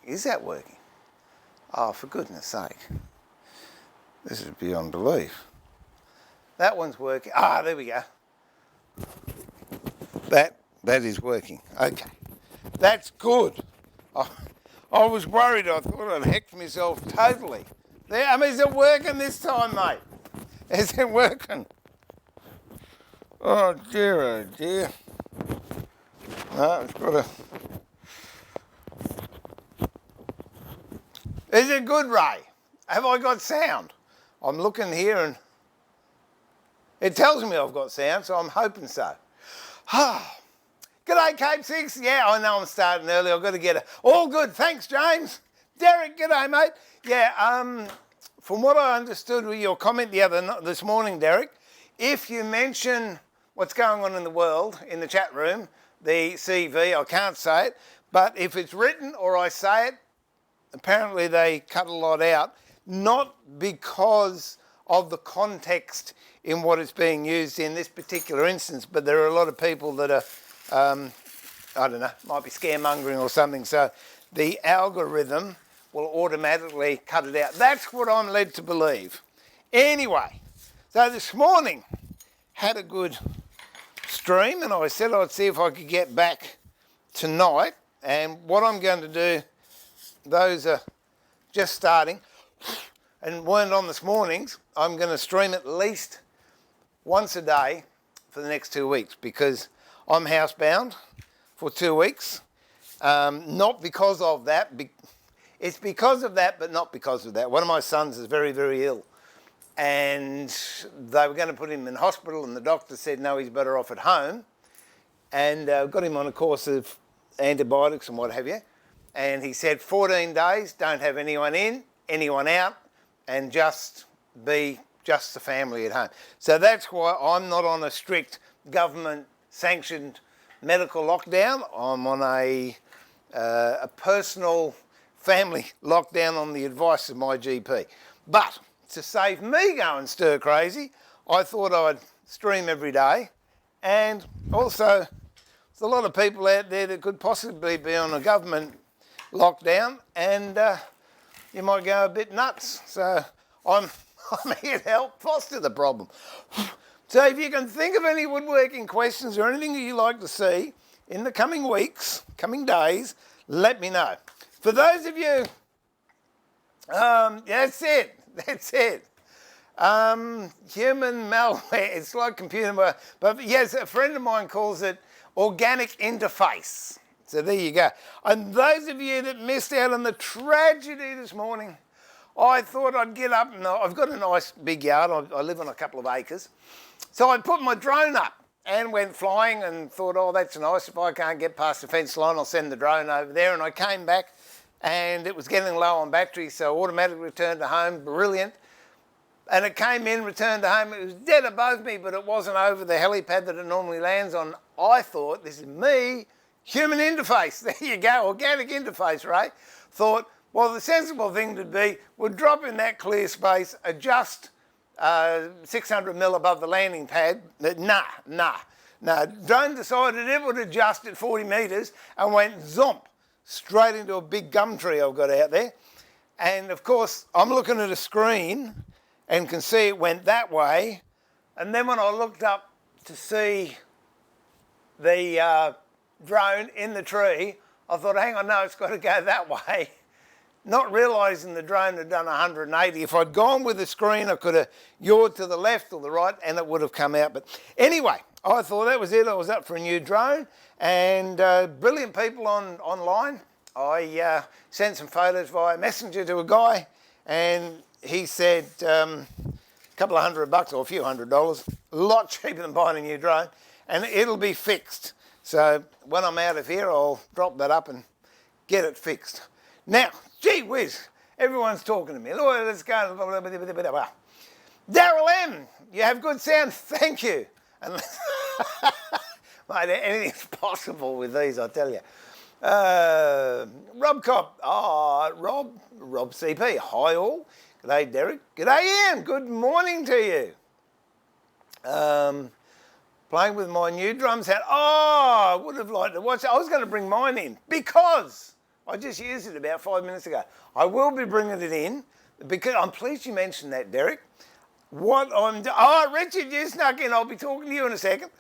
Is that working? Oh, for goodness sake. This is beyond belief. That one's working. Ah, there we go. That is working. Okay. That's good. I was worried. I thought I'd hacked myself totally. There, I mean, is it working this time, mate? Is it working? Oh dear, No, it's got to... Is it good, Ray? Have I got sound? I'm looking here and it tells me I've got sound, so I'm hoping so. G'day, Cape 6. Yeah, I know I'm starting early. I've got to get it. All good. Thanks, James. Derek, g'day, mate. Yeah, from what I understood with your comment this morning, Derek, if you mention what's going on in the world in the chat room, the CV, I can't say it, but if it's written or I say it, apparently they cut a lot out, not because of the context in what it's being used in this particular instance, but there are a lot of people that are, I don't know, might be scaremongering or something, so the algorithm will automatically cut it out. That's what I'm led to believe. Anyway, so this morning had a good stream and I said I'd see if I could get back tonight, and what I'm going to do, those are just starting and weren't on this morning's, I'm going to stream at least once a day for the next 2 weeks because I'm housebound for 2 weeks. Not because of that. It's because of that, but not because of that. One of my sons is very, very ill and they were going to put him in hospital and the doctor said, no, he's better off at home, and got him on a course of antibiotics and what have you. And he said 14 days, don't have anyone in, anyone out, and just be just the family at home. So that's why I'm not on a strict government-sanctioned medical lockdown. I'm on a personal family lockdown on the advice of my GP. But to save me going stir crazy, I thought I'd stream every day, and also there's a lot of people out there that could possibly be on a government lockdown and you might go a bit nuts. So I'm here to help foster the problem. So if you can think of any woodworking questions or anything that you'd like to see in the coming weeks, coming days, let me know. For those of you, that's it. Human malware, it's like computer malware, but yes, a friend of mine calls it organic interface. So there you go. And those of you that missed out on the tragedy this morning, I thought I'd get up, and I've got a nice big yard. I live on a couple of acres. So I put my drone up and went flying and thought, oh, that's nice. If I can't get past the fence line, I'll send the drone over there. And I came back and it was getting low on battery, so automatically returned to home. Brilliant. And it came in, returned to home. It was dead above me, but it wasn't over the helipad that it normally lands on. I thought, this is me, human interface. There you go, organic interface, right? Thought, well, the sensible thing to be would drop in that clear space, adjust 600 mil above the landing pad. Nah. Drone decided it would adjust at 40 metres and went zomp straight into a big gum tree I've got out there. And of course, I'm looking at a screen and can see it went that way. And then when I looked up to see the drone in the tree, I thought, hang on, no, it's got to go that way. Not realising the drone had done 180. If I'd gone with the screen, I could have yawed to the left or the right and it would have come out. But anyway, I thought that was it. I was up for a new drone, and brilliant people online. I sent some photos via Messenger to a guy, and he said a couple of $100 or a few $100, a lot cheaper than buying a new drone, and it'll be fixed. So when I'm out of here, I'll drop that up and get it fixed. Now, gee whiz, everyone's talking to me. Let's go. Daryl M, you have good sound. Thank you. Mate, anything's possible with these, I tell you. Rob Cop. Rob CP. Hi all. G'day, Derek. G'day, Ian. Good morning to you. Playing with my new drum set. I would have liked to watch it. I was going to bring mine in because I just used it about 5 minutes ago. I will be bringing it in because I'm pleased you mentioned that, Derek. Oh, Richard, you snuck in. I'll be talking to you in a second.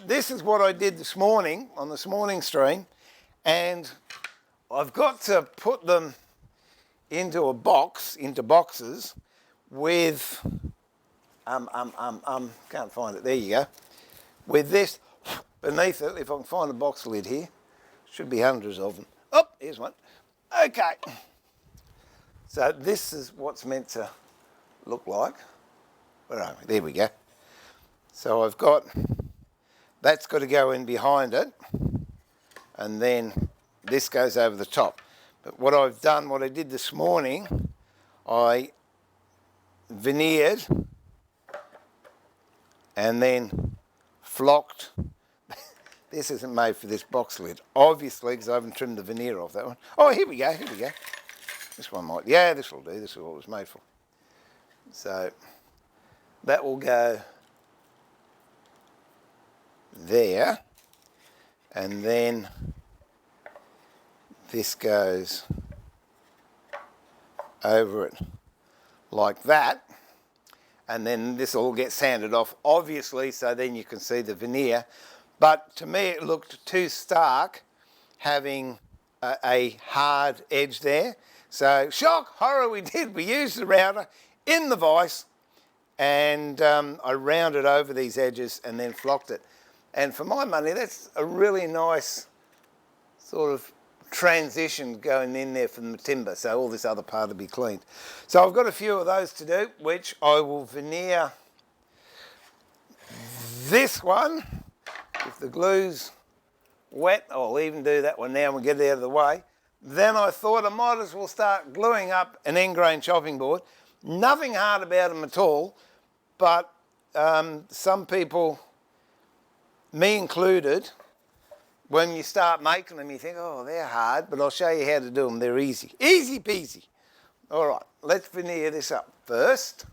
This is what I did this morning on this morning stream, and I've got to put them into a box, into boxes with, can't find it, there you go, with this beneath it, if I can find a box lid here, should be hundreds of them. Oh, here's one. Okay. So this is what's meant to look like. Where are we? There we go. So I've got, that's got to go in behind it, and then this goes over the top. But what I've done, what I did this morning, I veneered and then flocked. This isn't made for this box lid, obviously, because I haven't trimmed the veneer off that one. Oh, here we go, here we go. This one might, yeah, this will do, this is what it was made for. So that will go there, and then this goes over it like that, and then this all gets sanded off, obviously, so then you can see the veneer. But to me it looked too stark having a hard edge there. So shock, horror, we did. We used the router in the vise, and I rounded over these edges and then flocked it. And for my money, that's a really nice sort of transition going in there from the timber, so all this other part will be cleaned. So I've got a few of those to do, which I will veneer this one. If the glue's wet, I'll even do that one now and we'll get it out of the way. Then I thought I might as well start gluing up an end grain chopping board. Nothing hard about them at all, but some people, me included, when you start making them, you think, oh, they're hard, but I'll show you how to do them. They're easy. Easy peasy. All right, let's veneer this up first.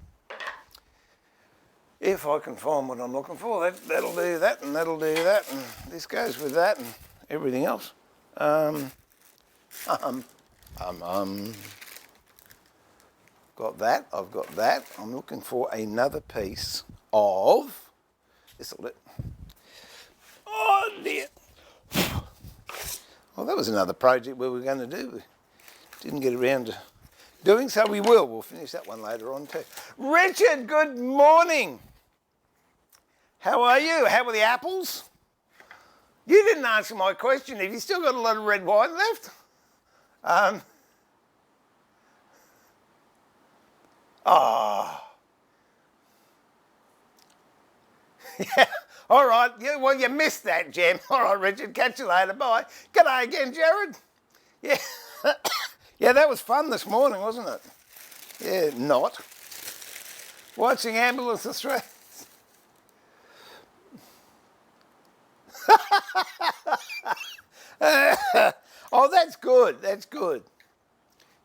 If I can find what I'm looking for, that'll do that, and that'll do that, and this goes with that, and everything else. Got that, I've got that. I'm looking for another piece of, this'll do. Oh dear. Well, that was another project we were going to do. We didn't get around to doing, so we will. We'll finish that one later on too. Richard, good morning. How are you? How are the apples? You didn't answer my question. Have you still got a lot of red wine left? Yeah. All right. Well, you missed that, Jem. All right, Richard. Catch you later. Bye. G'day again, Jared. Yeah. Yeah, that was fun this morning, wasn't it? Yeah, not. Watching Ambulance Australia. Oh, that's good. That's good.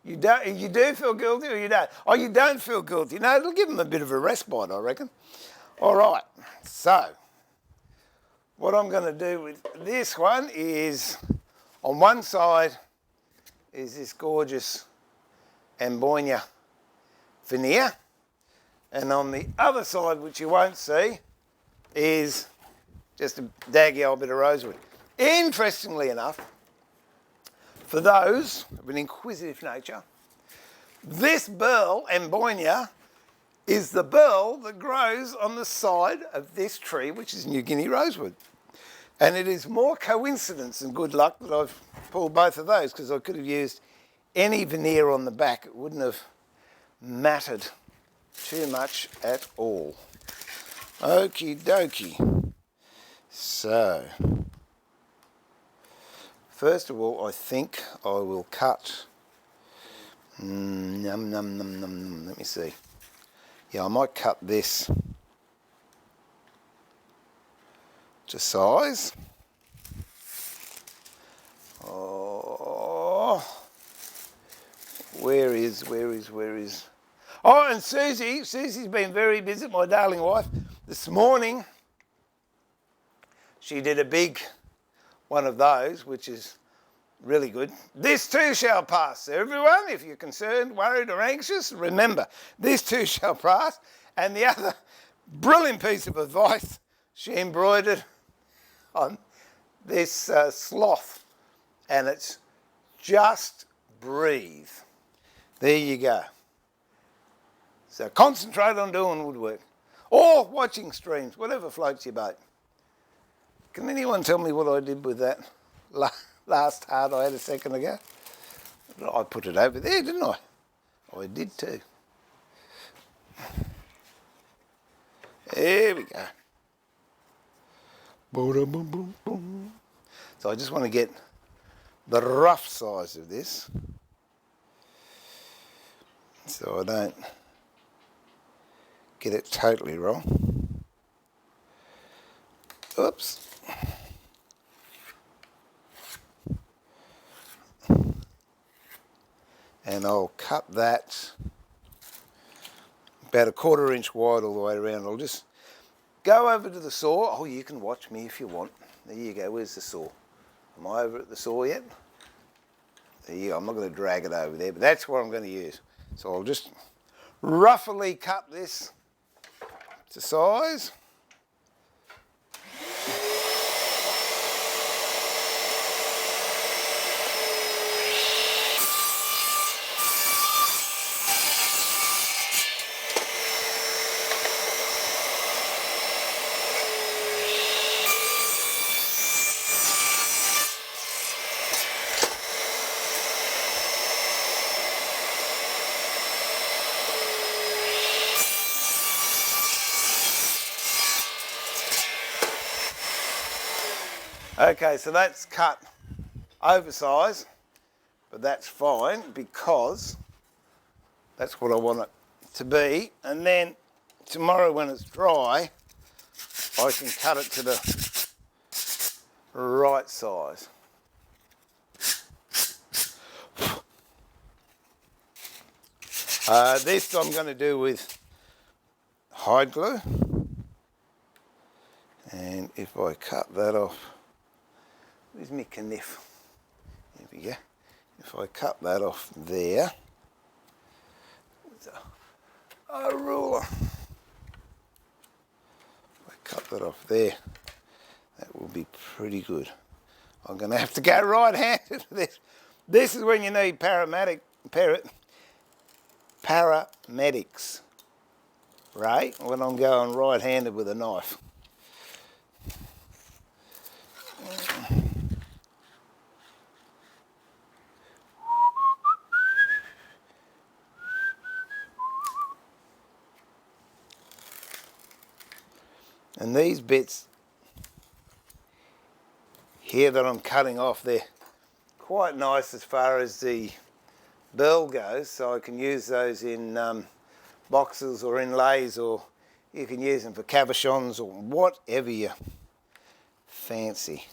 You do feel guilty or you don't? Oh, you don't feel guilty. No, it'll give them a bit of a respite, I reckon. All right. So, what I'm going to do with this one is, on one side is this gorgeous Amboyna veneer, and on the other side, which you won't see, is just a daggy old bit of rosewood. Interestingly enough, for those of an inquisitive nature, this burl, Amboyna, is the burl that grows on the side of this tree, which is New Guinea rosewood. And it is more coincidence than good luck that I've pulled both of those, because I could have used any veneer on the back. It wouldn't have mattered too much at all. Okie dokie. So, first of all, I think I will cut, let me see. Yeah, I might cut this to size. Oh, where is? Oh, and Susie's been very busy, my darling wife. This morning, she did a big one of those, which is Really good. This too shall pass. So everyone, if you're concerned, worried or anxious, remember, this too shall pass. And the other brilliant piece of advice she embroidered on this sloth, and it's just breathe. There you go. So concentrate on doing woodwork or watching streams, whatever floats your boat. Can anyone tell me what I did with that last heart I had a second ago? I put it over there, didn't I? I did too. There we go. Boom, boom, boom, boom. So I just want to get the rough size of this so I don't get it totally wrong. Oops. And I'll cut that about 1/4 inch wide all the way around. I'll just go over to the saw. Oh, you can watch me if you want. There you go. Where's the saw? Am I over at the saw yet? There you go. I'm not going to drag it over there, but that's what I'm going to use. So I'll just roughly cut this to size. Okay, so that's cut oversize, but that's fine because that's what I want it to be. And then tomorrow when it's dry, I can cut it to the right size. This I'm going to do with hide glue. And if I cut that off, where's my kniff? There we go. If I cut that off there, with a ruler, if I cut that off there, that will be pretty good. I'm going to have to go right-handed with this. This is when you need paramedics, right? When I'm going right-handed with a knife. And these bits here that I'm cutting off, they're quite nice as far as the burl goes, so I can use those in boxes or inlays, or you can use them for cabochons or whatever you fancy.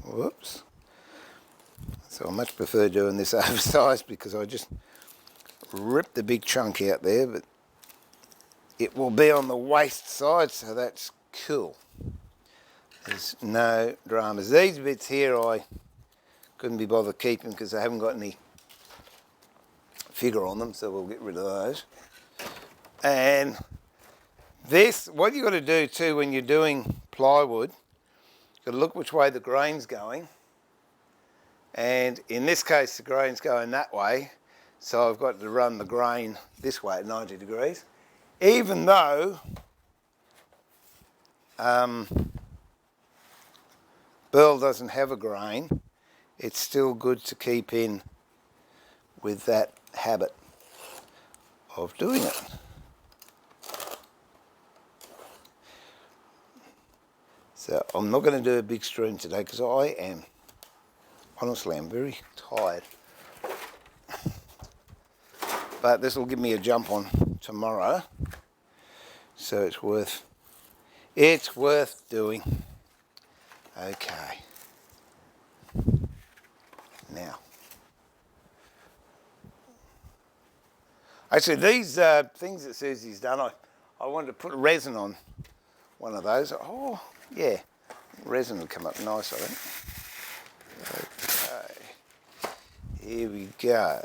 Whoops. So I much prefer doing this oversized because I just ripped the big chunk out there, but it will be on the waist side, so that's cool. There's no dramas. These bits here I couldn't be bothered keeping because I haven't got any figure on them, so we'll get rid of those. And this, what you've got to do too when you're doing plywood, got to look which way the grain's going, and in this case the grain's going that way, so I've got to run the grain this way at 90 degrees. Even though burl doesn't have a grain, it's still good to keep in with that habit of doing it. So I'm not going to do a big stream today because honestly, I'm very tired. But this will give me a jump on tomorrow, so it's worth doing. Okay. Now, actually these things that Susie's done, I wanted to put resin on one of those. Oh, yeah, resin will come up nice, I think. Okay, here we go.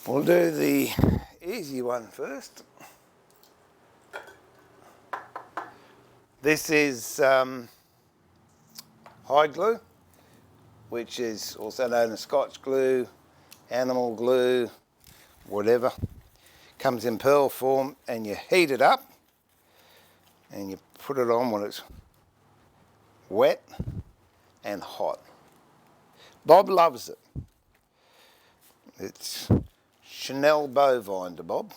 We'll do the easy one first. This is hide glue, which is also known as Scotch glue, animal glue, whatever. Comes in pearl form, and you heat it up and you put it on when it's wet and hot. Bob loves it. It's Chanel bovine to Bob.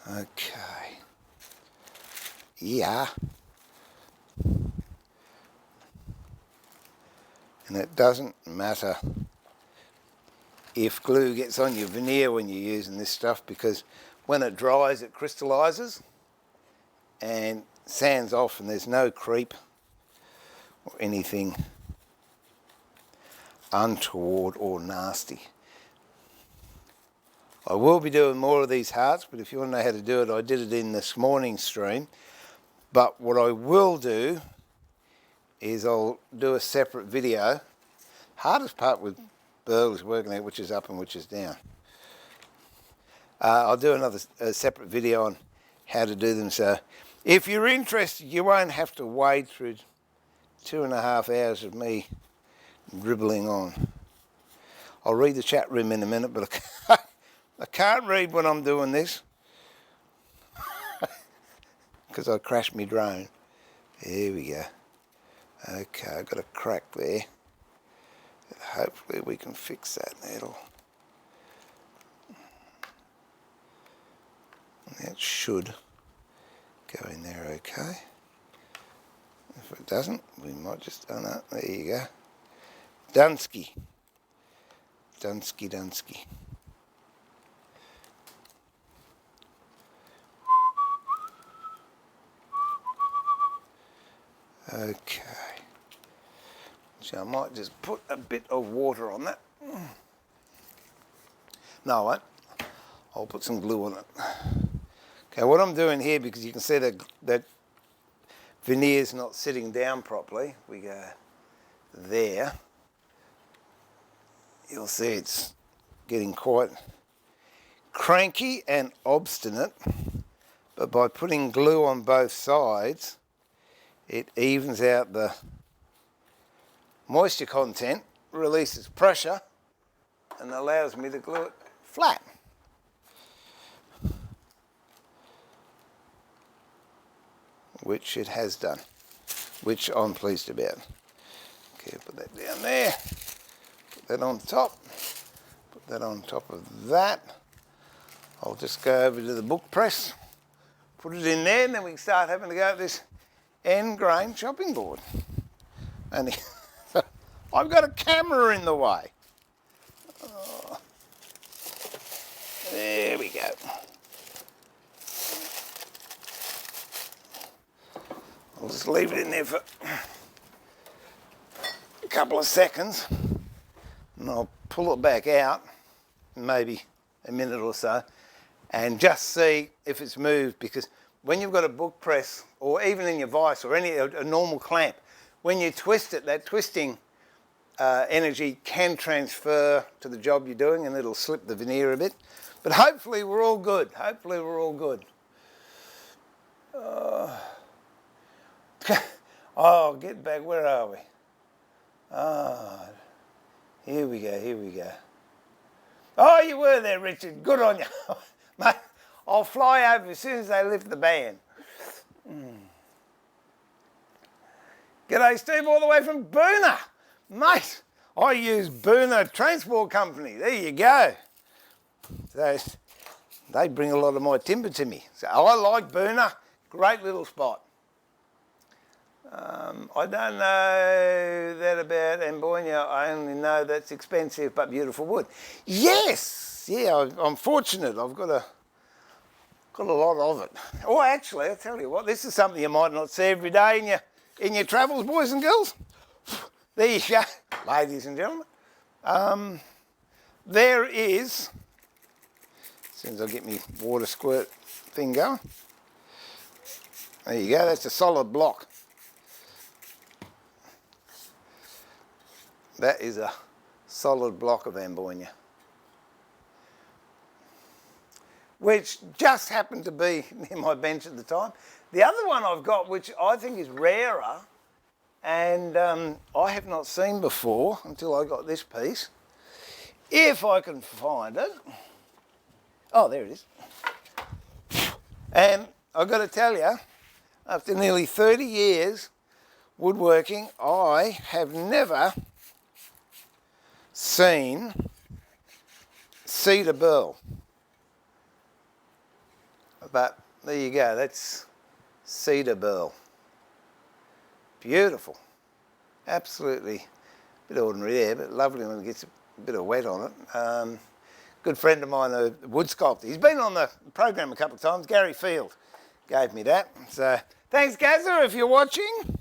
Okay. Yeah. And it doesn't matter if glue gets on your veneer when you're using this stuff, because when it dries it crystallises and sands off, and there's no creep or anything untoward or nasty. I will be doing more of these hearts, but if you want to know how to do it, I did it in this morning's stream. But what I will do is I'll do a separate video. Hardest part with burl is working out which is up and which is down. I'll do a separate video on how to do them. So if you're interested, you won't have to wade through 2.5 hours of me dribbling on. I'll read the chat room in a minute, but I can't read when I'm doing this because I crashed my drone. Here we go. Okay, I've got a crack there. Hopefully we can fix that. That should go in there okay. If it doesn't, we might just, oh no, there you go. Dunsky. Okay. So I might just put a bit of water on that. No, I won't. I'll put some glue on it. Okay, what I'm doing here, because you can see that veneer's not sitting down properly, we go there. You'll see it's getting quite cranky and obstinate, but by putting glue on both sides, it evens out the moisture content, releases pressure, and allows me to glue it flat. Which it has done, which I'm pleased about. Okay, put that down there, put that on top, put that on top of that. I'll just go over to the book press, put it in there, and then we can start having to go at this end grain chopping board. And I've got a camera in the way. Oh, there we go. I'll just leave it in there for a couple of seconds and I'll pull it back out, maybe a minute or so, and just see if it's moved, because when you've got a book press, or even in your vise or a normal clamp, when you twist it, that twisting energy can transfer to the job you're doing and it'll slip the veneer a bit. But hopefully we're all good. Oh, get back, where are we? Ah, here we go. Oh, you were there, Richard. Good on you. Mate, I'll fly over as soon as they lift the ban. G'day, Steve, all the way from Boona. Mate, I use Boona Transport Company. There you go. So, they bring a lot of my timber to me. So I like Boona, great little spot. I don't know that about Amboina. I only know that's expensive but beautiful wood. Yes, yeah, I'm fortunate. I've got a lot of it. Oh, actually, I'll tell you what. This is something you might not see every day in your travels, boys and girls. There you go, ladies and gentlemen. There is. As soon as I get my water squirt thing going. There you go. That's a solid block. That is a solid block of Amboina, which just happened to be near my bench at the time. The other one I've got, which I think is rarer, and I have not seen before until I got this piece, if I can find it. Oh, there it is. And I've got to tell you, after nearly 30 years woodworking, I have never seen cedar burl. But there you go, that's cedar burl. Beautiful. Absolutely a bit ordinary there, but lovely when it gets a bit of wet on it. Good friend of mine, a wood sculptor. He's been on the program a couple of times. Gary Field gave me that. So thanks, Gazza, if you're watching.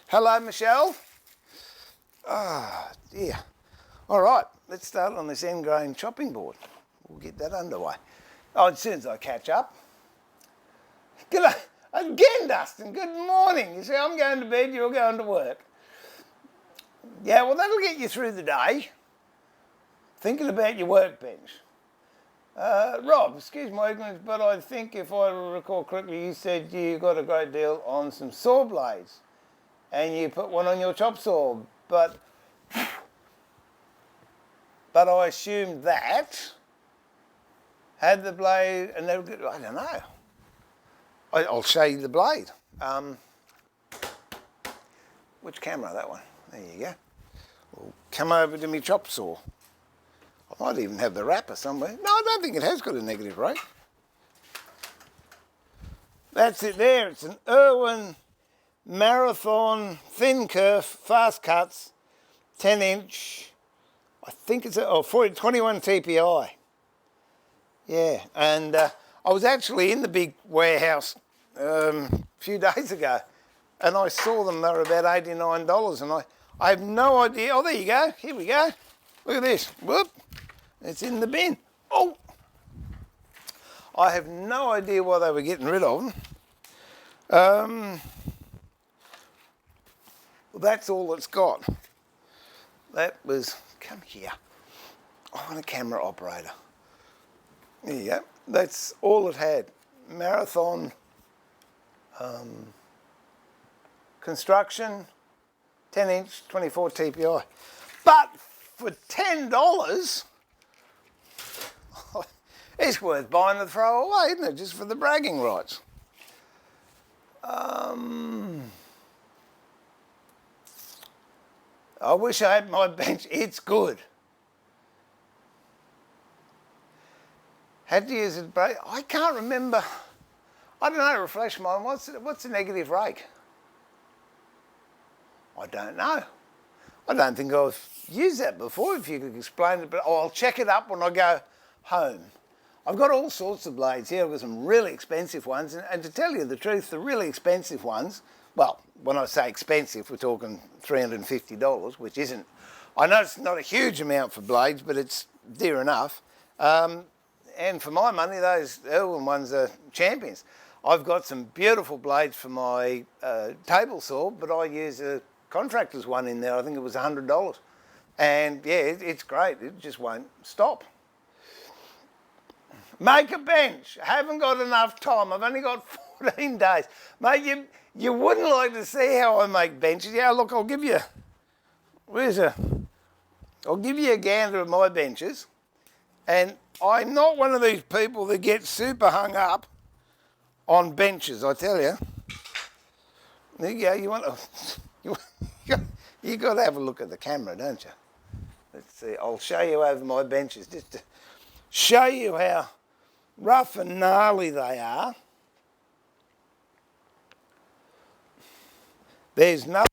Hello, Michelle. Ah, dear. All right, let's start on this end grain chopping board. We'll get that underway. Oh, as soon as I catch up. G'day. Again, Dustin, good morning. You see, I'm going to bed, you're going to work. Yeah, well, that'll get you through the day. Thinking about your workbench. Rob, excuse my ignorance, but I think if I recall correctly, you said you got a great deal on some saw blades and you put one on your chop saw, but I assumed that had the blade, and they were good. I don't know. I'll show you the blade. Which camera? That one. There you go. We'll come over to my chop saw. I might even have the wrapper somewhere. No, I don't think it has got a negative rate. That's it there. It's an Irwin Marathon thin kerf, fast cuts, 10-inch. I think it's 21 TPI. Yeah, and I was actually in the big warehouse a few days ago, and I saw them. They were about $89, and I have no idea. Oh, there you go. Here we go. Look at this. Whoop. It's in the bin. Oh. I have no idea why they were getting rid of them. Well, that's all it's got. That was, come here. I want a camera operator. There you go. That's all it had. Marathon construction, 10-inch, 24 TPI. But for $10, it's worth buying to throw away, isn't it? Just for the bragging rights. I wish I had my bench. It's good. Had to use it, but I can't remember. I don't know, refresh mine. What's the negative rake? I don't know. I don't think I've used that before, if you could explain it, but I'll check it up when I go home. I've got all sorts of blades here. I've got some really expensive ones, and to tell you the truth, the really expensive ones, well, when I say expensive, we're talking $350, which isn't, I know it's not a huge amount for blades, but it's dear enough. And for my money, those Irwin ones are champions. I've got some beautiful blades for my table saw, but I use a contractor's one in there. I think it was $100. And yeah, it's great. It just won't stop. Make a bench. I haven't got enough time. I've only got 14 days. Mate, you wouldn't like to see how I make benches. Yeah, look, I'll give you, I'll give you a gander of my benches. And I'm not one of these people that get super hung up on benches, I tell you. There you go. You got to have a look at the camera, don't you? Let's see. I'll show you over my benches just to show you how rough and gnarly they are. There's no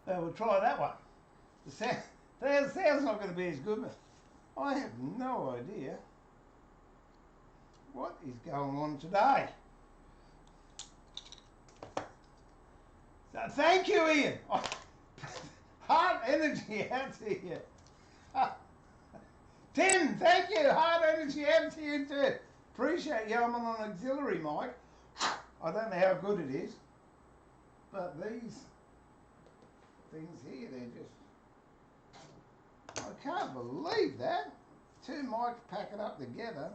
We'll try that one. The sound's not going to be as good, but I have no idea what is going on today. So thank you, Ian. Heart energy out to you. Tim, thank you. Heart energy out to you too. Appreciate you. I'm on an auxiliary mic. I don't know how good it is, but these things here, they're just, I can't believe that. Two mics packing up together.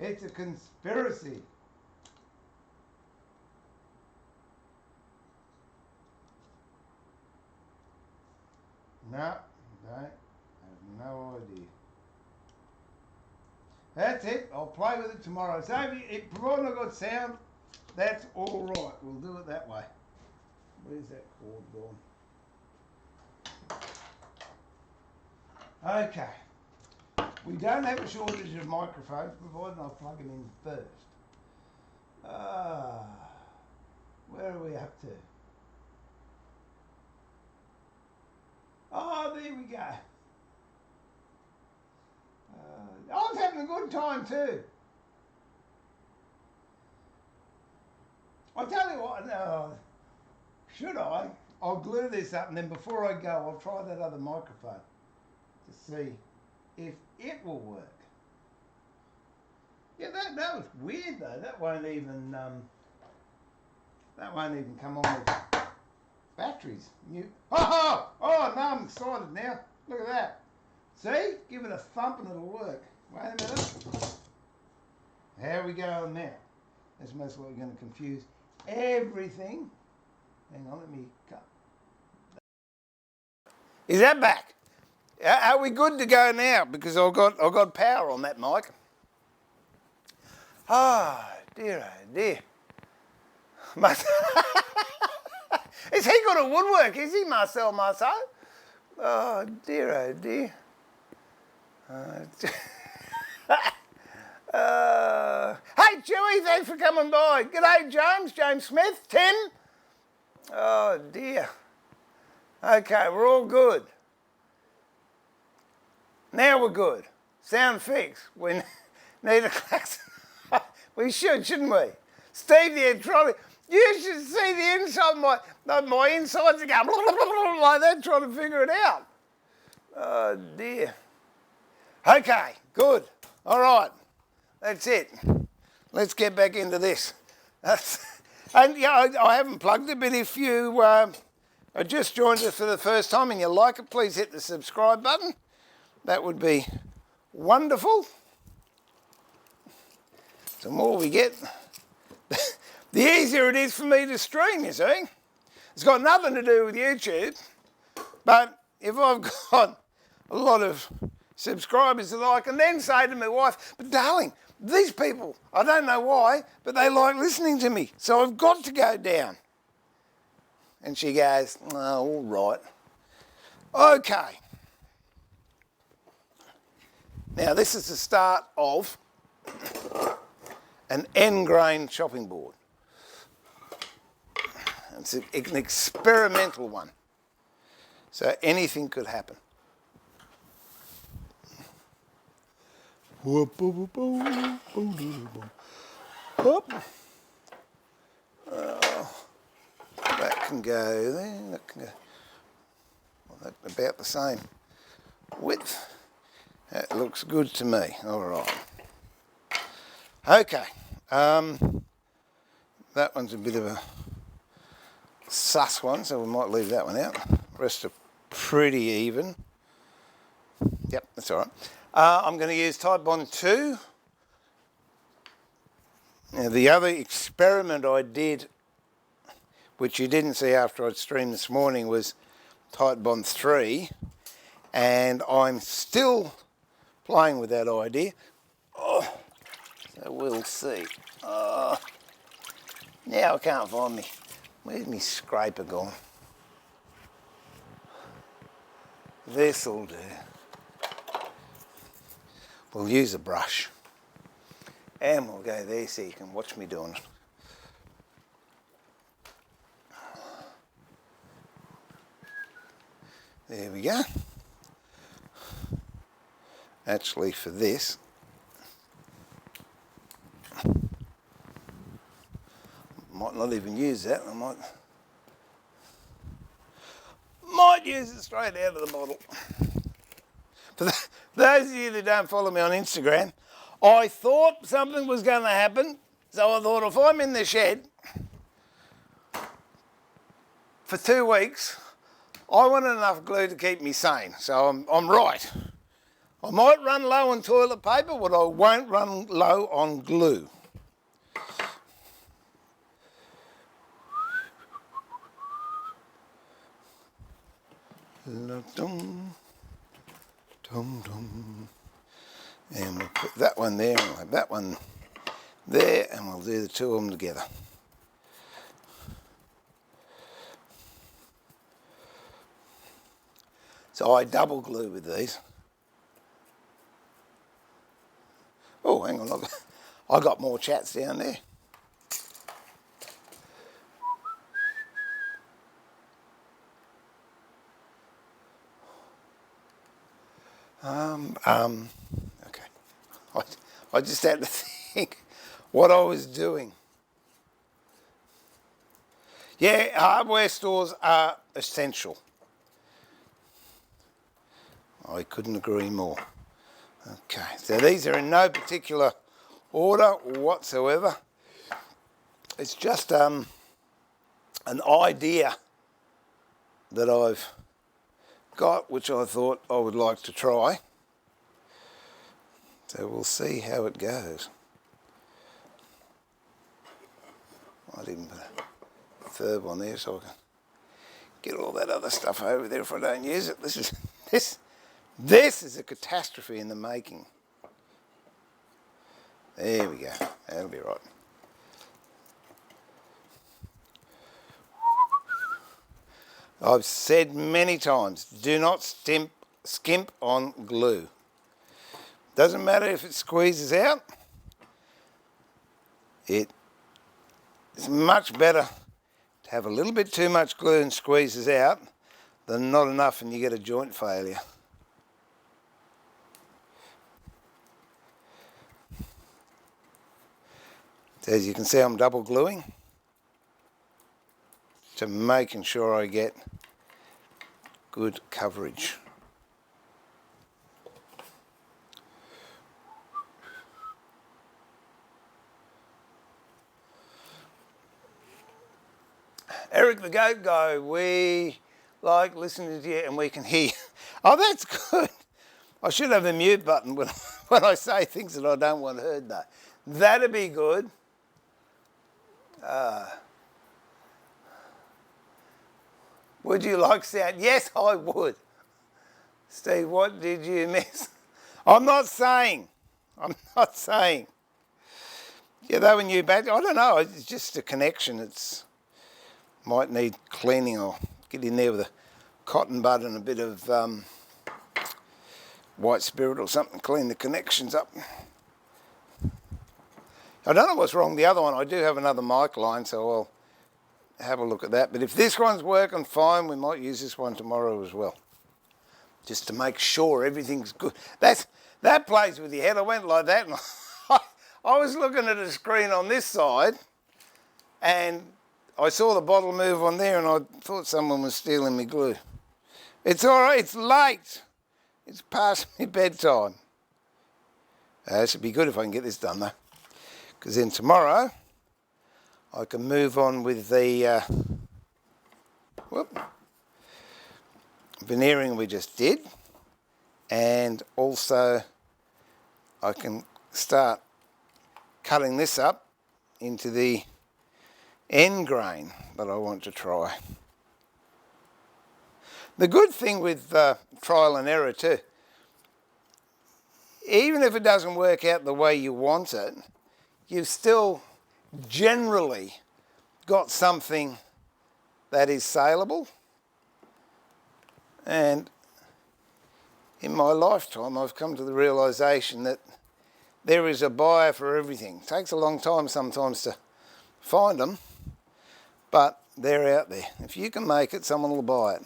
It's a conspiracy. No, I have no idea. That's it. I'll play with it tomorrow. So if provided I got sound, that's all right. We'll do it that way. Where's that cord gone? Okay. We don't have a shortage of microphones, provided I plug them in first. Where are we up to? Oh, there we go. I was having a good time too. I'll tell you what, should I? I'll glue this up and then before I go, I'll try that other microphone to see if it will work. Yeah, that was weird though. That won't even come on with batteries. Oh, no, I'm excited now. Look at that. See? Give it a thump and it'll work. Wait a minute. How are we going now? That's most likely going to confuse everything. Hang on, let me cut. Is that back? Are we good to go now? Because I've got power on that mic. Oh dear. Is he good at woodwork? Is he, Marcel Marceau? Oh dear. Hey Chewy, thanks for coming by. G'day James Smith, Tim. Oh dear. Okay, we're all good. Now we're good. Sound fixed. We need a klaxon. We shouldn't we? Steve the trolley. You should see the inside of my insides are going like that trying to figure it out. Oh dear. Okay, good. All right. That's it. Let's get back into this. And yeah, I haven't plugged it, but if you are just joined us for the first time and you like it, please hit the subscribe button. That would be wonderful. The more we get, the easier it is for me to stream, you see. It's got nothing to do with YouTube, but if I've got a lot of subscribers that I can then say to my wife, but darling, these people, I don't know why, but they like listening to me, so I've got to go down. And she goes, oh, all right. Okay. Now this is the start of an end grain chopping board. It's an experimental one, so anything could happen. Whoop. That can go there, that can go, well, that's about the same width. That looks good to me, all right. Okay, that one's a bit of a sus one, so we might leave that one out. The rest are pretty even. Yep, that's all right. I'm going to use Tide Bond 2. Now, the other experiment I did, which you didn't see after I'd streamed this morning, was Tide Bond 3, and I'm still playing with that idea. Oh, so we'll see. Now I can't find me. Where's my scraper gone? This'll do. We'll use a brush. And we'll go there so you can watch me doing it. There we go. Actually, for this, might not even use that. I might use it straight out of the bottle. For those of you that don't follow me on Instagram, I thought something was going to happen, so I thought if I'm in the shed for 2 weeks, I want enough glue to keep me sane, so I'm right. I might run low on toilet paper, but I won't run low on glue. Dum, dum, dum. And we'll put that one there, and we'll have that one there, and we'll do the two of them together. So I double glue with these. Oh, hang on, I got more chats down there. Okay. I just had to think what I was doing. Yeah, hardware stores are essential. I couldn't agree more. Okay, so these are in no particular order whatsoever. It's just an idea that I've got, which I thought I would like to try. So we'll see how it goes. Might even put a third one there so I can get all that other stuff over there if I don't use it. This is a catastrophe in the making. There we go. That'll be right. I've said many times, do not skimp on glue. Doesn't matter if it squeezes out. It's much better to have a little bit too much glue and squeezes out than not enough and you get a joint failure. So as you can see, I'm double gluing to making sure I get good coverage. Eric the Goat Guy, we like listening to you and we can hear you. Oh, that's good. I should have a mute button when I say things that I don't want heard though. That'd be good. Would you like sound? Yes, I would. Steve, what did you miss? I'm not saying. Yeah, they were new batteries. I don't know. It's just a connection. It's might need cleaning. Or get in there with a cotton bud and a bit of white spirit or something. Clean the connections up. I don't know what's wrong with the other one. I do have another mic line, so I'll have a look at that. But if this one's working fine, we might use this one tomorrow as well, just to make sure everything's good. That plays with your head. I went like that, and I was looking at a screen on this side, and I saw the bottle move on there, and I thought someone was stealing me glue. It's all right. It's late. It's past my bedtime. This would be good if I can get this done, though, because then tomorrow I can move on with the veneering we just did, and also I can start cutting this up into the end grain that I want to try. The good thing with trial and error too, even if it doesn't work out the way you want it, you've still generally got something that is saleable. And in my lifetime, I've come to the realisation that there is a buyer for everything. It takes a long time sometimes to find them, but they're out there. If you can make it, someone will buy it.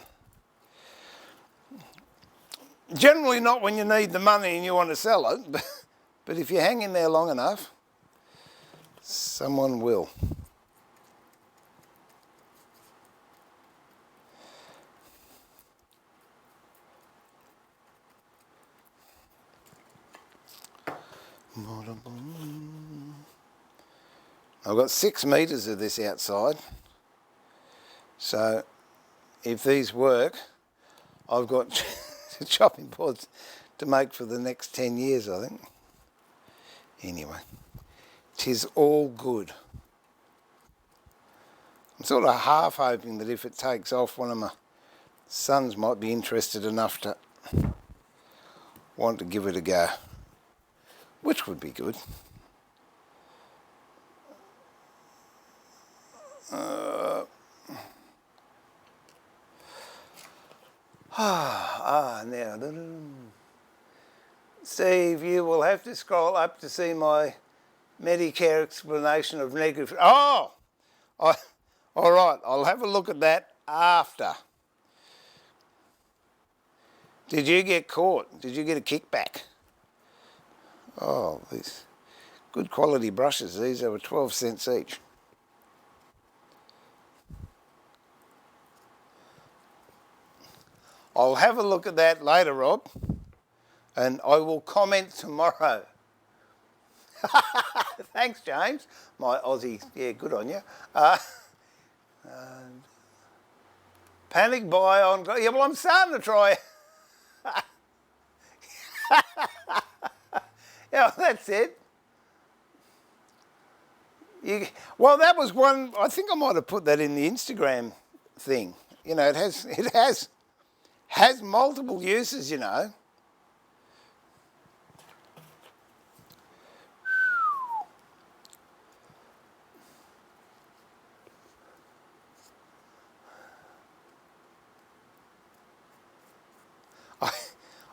Generally not when you need the money and you want to sell it, but if you hang in there long enough, someone will. I've got 6 metres of this outside, so if these work, I've got chopping boards to make for the next 10 years, I think. Anyway, 'tis all good. I'm sort of half hoping that if it takes off, one of my sons might be interested enough to want to give it a go, which would be good. Now, Steve, you will have to scroll up to see my Medicare explanation of negative. Oh, all right, I'll have a look at that after. Did you get caught? Did you get a kickback? Oh, these good quality brushes. These are 12 cents each. I'll have a look at that later, Rob, and I will comment tomorrow. Thanks, James. My Aussie, yeah, good on you. Panic buy on, yeah, well, I'm starting to try. Yeah, that's it. Well, that was one, I think I might have put that in the Instagram thing. You know, it has multiple uses, you know.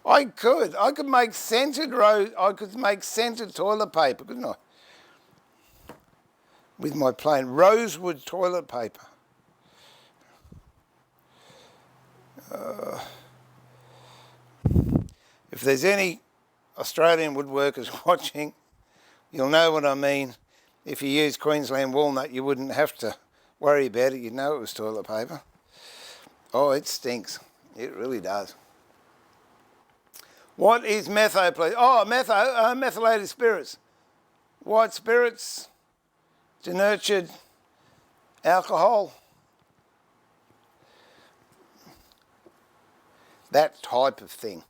I could make scented toilet paper, couldn't I? With my plain rosewood toilet paper. If there's any Australian woodworkers watching, you'll know what I mean. If you use Queensland walnut, you wouldn't have to worry about it. You'd know it was toilet paper. Oh, it stinks. It really does. What is metho, please? Oh, methylated spirits. White spirits, denatured alcohol. That type of thing.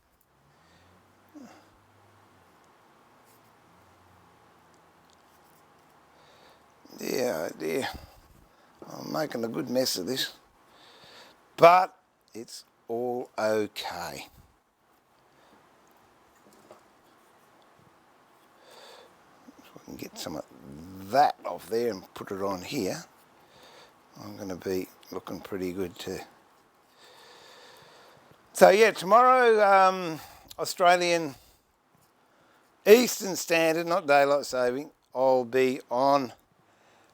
Yeah, dear. I'm making a good mess of this. But it's all okay. So I can get some of that off there and put it on here. I'm going to be looking pretty good too. So yeah, tomorrow, Australian Eastern Standard, not daylight saving, I'll be on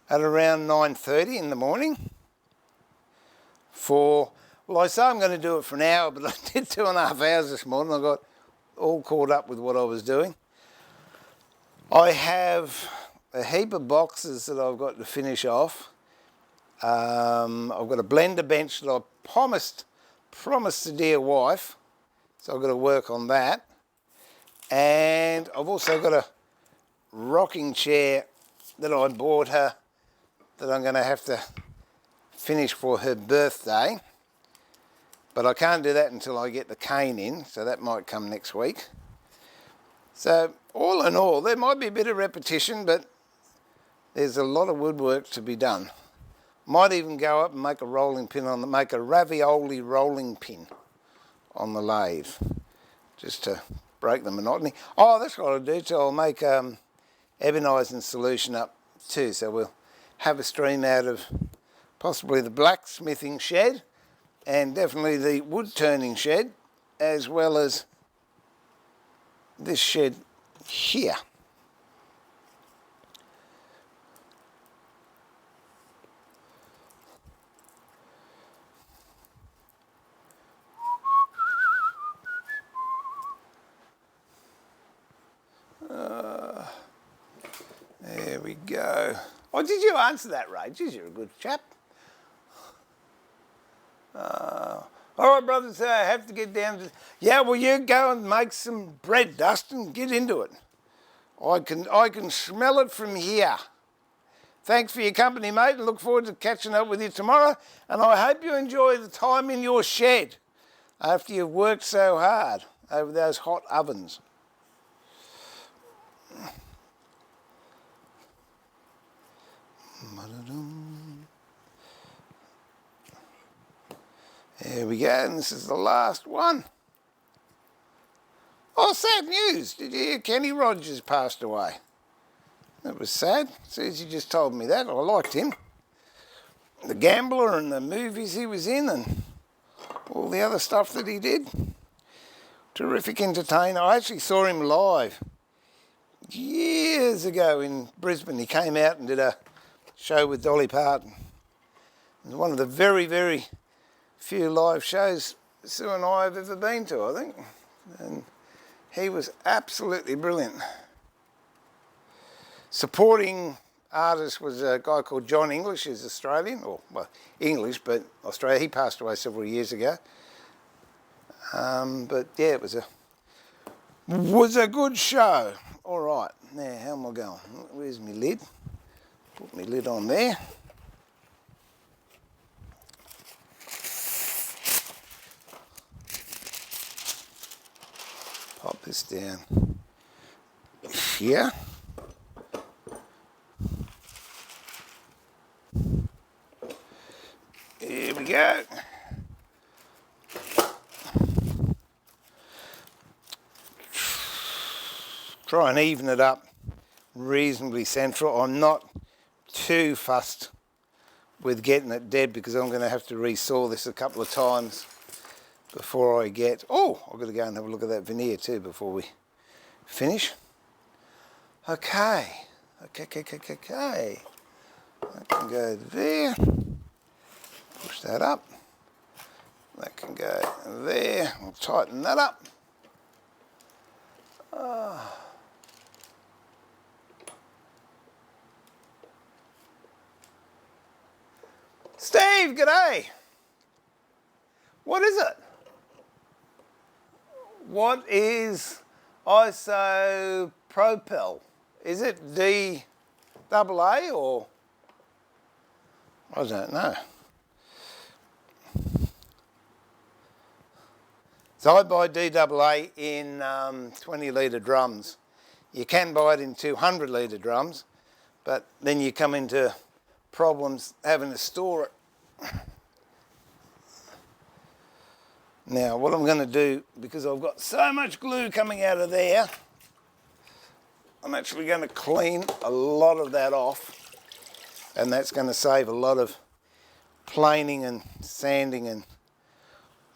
at around 9:30 in the morning well, I say I'm going to do it for an hour, but I did 2.5 hours this morning. I got all caught up with what I was doing. I have a heap of boxes that I've got to finish off. I've got a blender bench that I promised the dear wife, so I've got to work on that. And I've also got a rocking chair that I bought her that I'm going to have to finish for her birthday. But I can't do that until I get the cane in, so that might come next week. So all in all, there might be a bit of repetition, but there's a lot of woodwork to be done. Might even go up and make a rolling pin make a ravioli rolling pin on the lathe, just to break the monotony. Oh, that's what I'll do too. I'll make ebonising solution up too, so we'll have a stream out of possibly the blacksmithing shed and definitely the wood turning shed, as well as this shed here. There we go. Oh, did you answer that, Ray? Geez, you're a good chap. All right, brothers, I have to get down to... Yeah, well, you go and make some bread, Dustin. Get into it. I can smell it from here. Thanks for your company, mate, and look forward to catching up with you tomorrow. And I hope you enjoy the time in your shed after you've worked so hard over those hot ovens. There we go, and this is the last one. Oh, sad news. Did you hear Kenny Rogers passed away? That was sad. Susie just told me that. I liked him. The Gambler and the movies he was in and all the other stuff that he did. Terrific entertainer. I actually saw him live years ago in Brisbane. He came out and did a show with Dolly Parton. It was one of the very, very few live shows Sue and I have ever been to, I think. And he was absolutely brilliant. Supporting artist was a guy called John English, who's Australian, or well, English, but Australia. He passed away several years ago. But yeah, it was a good show. All right, now how am I going? Where's my lid? Put my lid on there. Pop this down here. Here we go. Try and even it up reasonably central. I'm not too fussed with getting it dead because I'm going to have to resaw this a couple of times before I get... Oh, I've got to go and have a look at that veneer too before we finish. Okay. That can go there. Push that up. That can go there. We'll tighten that up. Steve, g'day. What is it? What is isopropyl? Is it D-double-A or? I don't know. So I buy D-double-A in 20-litre drums. You can buy it in 200-litre drums, but then you come into problems having to store it. Now, what I'm going to do, because I've got so much glue coming out of there, I'm actually going to clean a lot of that off, and that's going to save a lot of planing and sanding and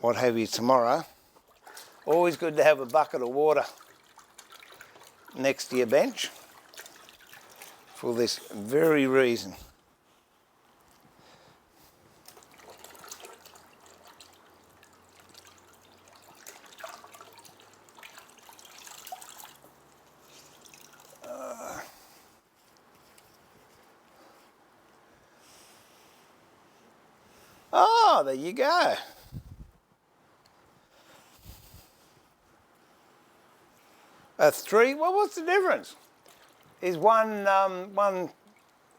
what have you tomorrow. Always good to have a bucket of water next to your bench for this very reason. Oh, there you go. A 3, well, what's the difference? Is one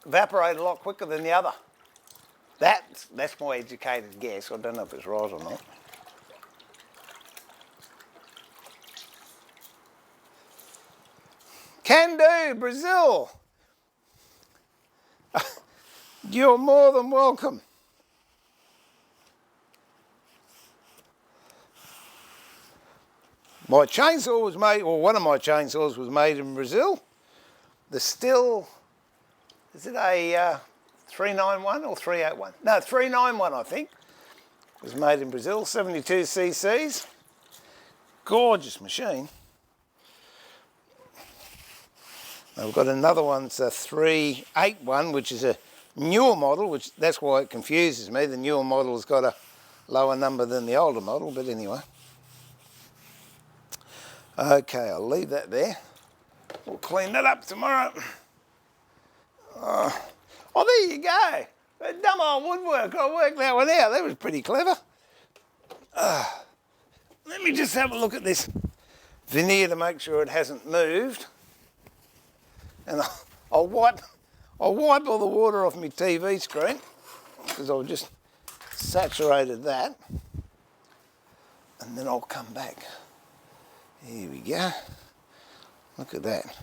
evaporate a lot quicker than the other? That's my educated guess. I don't know if it's right or not. Can do, Brazil. You're more than welcome. My chainsaw was made, or one of my chainsaws was made in Brazil. The Stihl, is it a 391 or 381? No, 391 I think. It was made in Brazil, 72 cc's. Gorgeous machine. Now we've got another one, it's a 381, which is a newer model, which that's why it confuses me. The newer model's got a lower number than the older model, but anyway. Okay, I'll leave that there. We'll clean that up tomorrow. Oh, there you go. That dumb old woodwork. I worked that one out. That was pretty clever. Let me just have a look at this veneer to make sure it hasn't moved. And I'll wipe all the water off my TV screen because I've just saturated that. And then I'll come back. Here we go. Look at that.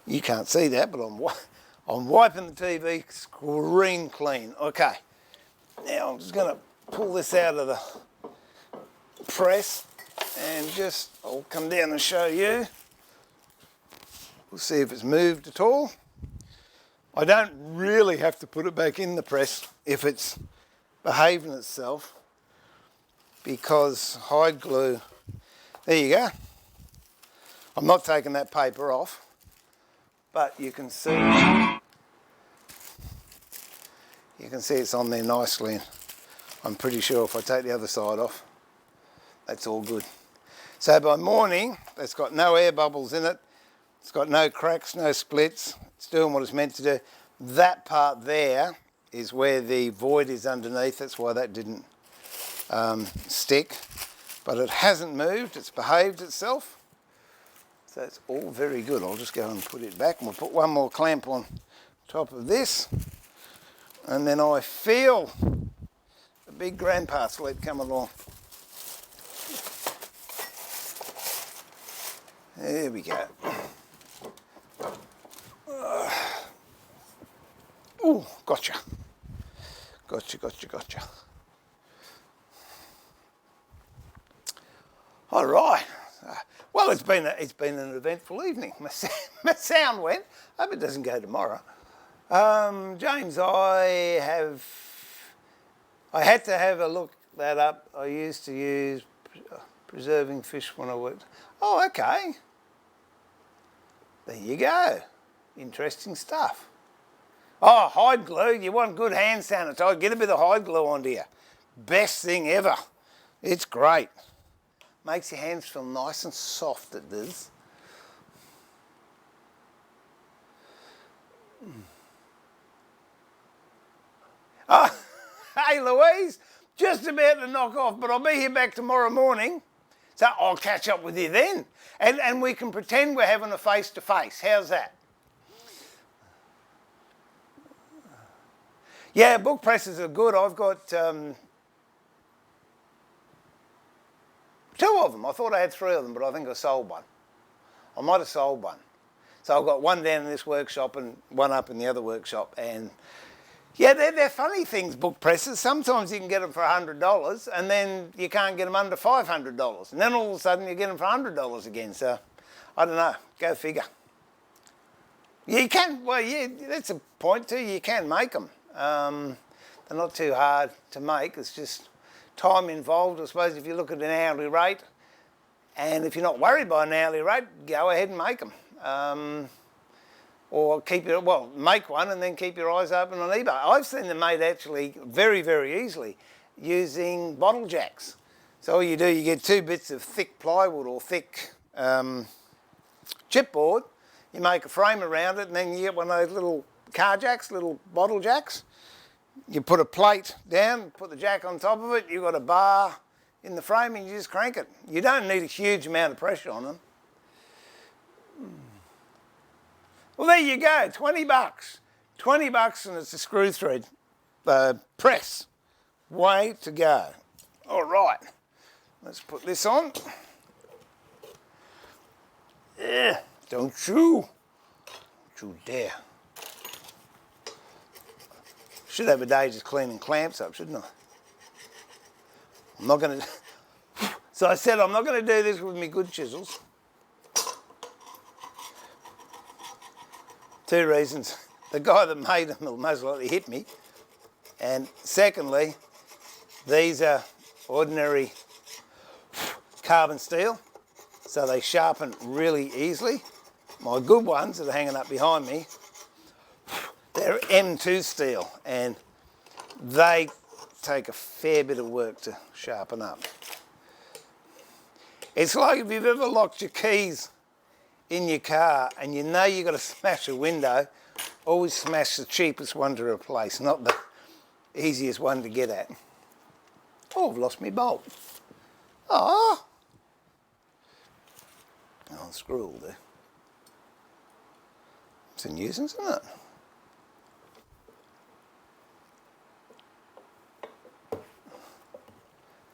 You can't see that, but I'm wiping the TV screen clean. Okay. Now I'm just going to pull this out of the press and I'll come down and show you. We'll see if it's moved at all. I don't really have to put it back in the press if it's behaving itself because hide glue, there you go. I'm not taking that paper off, but you can see it's on there nicely. And I'm pretty sure if I take the other side off, that's all good. So by morning, it's got no air bubbles in it. It's got no cracks, no splits. It's doing what it's meant to do. That part there is where the void is underneath. That's why that didn't stick. But it hasn't moved. It's behaved itself. So it's all very good. I'll just go and put it back. And we'll put one more clamp on top of this. And then I feel the big grandpa sled come along. There we go. Oh, gotcha. Gotcha. All right. Well, it's been an eventful evening. My sound went. Hope it doesn't go tomorrow. James, I had to have a look that up. I used to use preserving fish when I worked. Oh, okay. There you go. Interesting stuff. Oh, hide glue. You want good hand sanitizer. Get a bit of hide glue onto you. Best thing ever. It's great. Makes your hands feel nice and soft, it does. Oh, hey Louise, just about to knock off, but I'll be here back tomorrow morning. So I'll catch up with you then. And we can pretend we're having a face-to-face. How's that? Yeah, book presses are good. I've got 2 of them. I thought I had 3 of them, but I think I sold one. I might have sold one. So I've got one down in this workshop and one up in the other workshop. And yeah, they're funny things, book presses. Sometimes you can get them for $100 and then you can't get them under $500. And then all of a sudden you get them for $100 again. So I don't know, go figure. You can, well, yeah, that's a point too. You can make them. They're not too hard to make. It's just time involved. I suppose if you look at an hourly rate, and if you're not worried by an hourly rate, go ahead and make them. Or make one and then keep your eyes open on eBay. I've seen them made actually very, very easily using bottle jacks. So all you do, you get 2 bits of thick plywood or thick chipboard. You make a frame around it, and then you get one of those little car jacks, little bottle jacks. You put a plate down, put the jack on top of it, you've got a bar in the frame and you just crank it. You don't need a huge amount of pressure on them. Well, there you go, 20 bucks. 20 bucks and it's a screw thread press. Way to go. All right, let's put this on. Yeah, don't you dare. Should have a day just cleaning clamps up, shouldn't I? I'm not going to... So I said I'm not going to do this with my good chisels. 2 reasons. the guy that made them will most likely hit me. And secondly, these are ordinary carbon steel, so they sharpen really easily. My good ones that are hanging up behind me, they're M2 steel, and they take a fair bit of work to sharpen up. It's like if you've ever locked your keys in your car and you know you've got to smash a window, always smash the cheapest one to replace, not the easiest one to get at. Oh, I've lost my bolt. Oh, I'll screw all there. It's a nuisance, isn't it?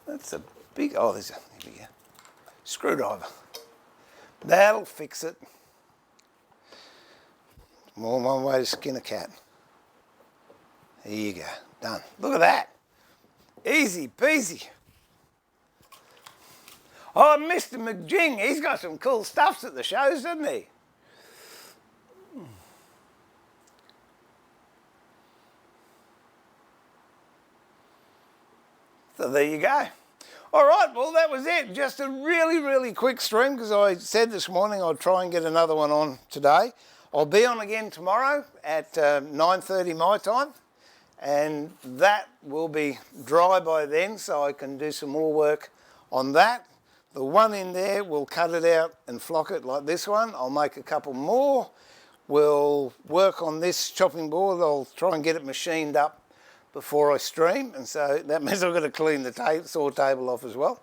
That's a big, oh, here we go. Screwdriver. That'll fix it. More than one way to skin a cat. There you go, done. Look at that. Easy peasy. Oh, Mr. McJing, he's got some cool stuffs at the shows, doesn't he? So there you go. All right, well, that was it. Just a really, really quick stream, because I said this morning I'd try and get another one on today. I'll be on again tomorrow at 9:30 my time, and that will be dry by then, so I can do some more work on that. The one in there, we'll cut it out and flock it like this one. I'll make a couple more. We'll work on this chopping board. I'll try and get it machined up before I stream, and so that means I've got to clean the saw table off as well.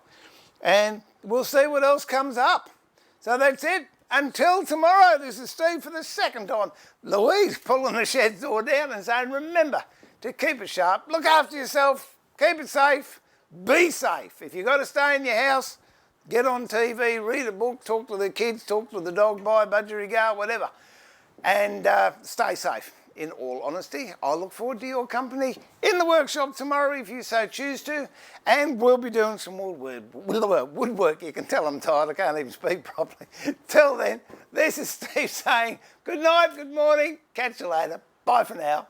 And we'll see what else comes up. So that's it. Until tomorrow, this is Steve for the second time. Louise pulling the shed door down and saying, remember to keep it sharp, look after yourself, keep it safe, be safe. If you've got to stay in your house, get on TV, read a book, talk to the kids, talk to the dog, buy a budgerigar, whatever. And stay safe. In all honesty, I look forward to your company in the workshop tomorrow if you so choose to, and we'll be doing some more woodwork. You can tell I'm tired, I can't even speak properly. Till then, this is Steve saying good night, good morning, catch you later, bye for now.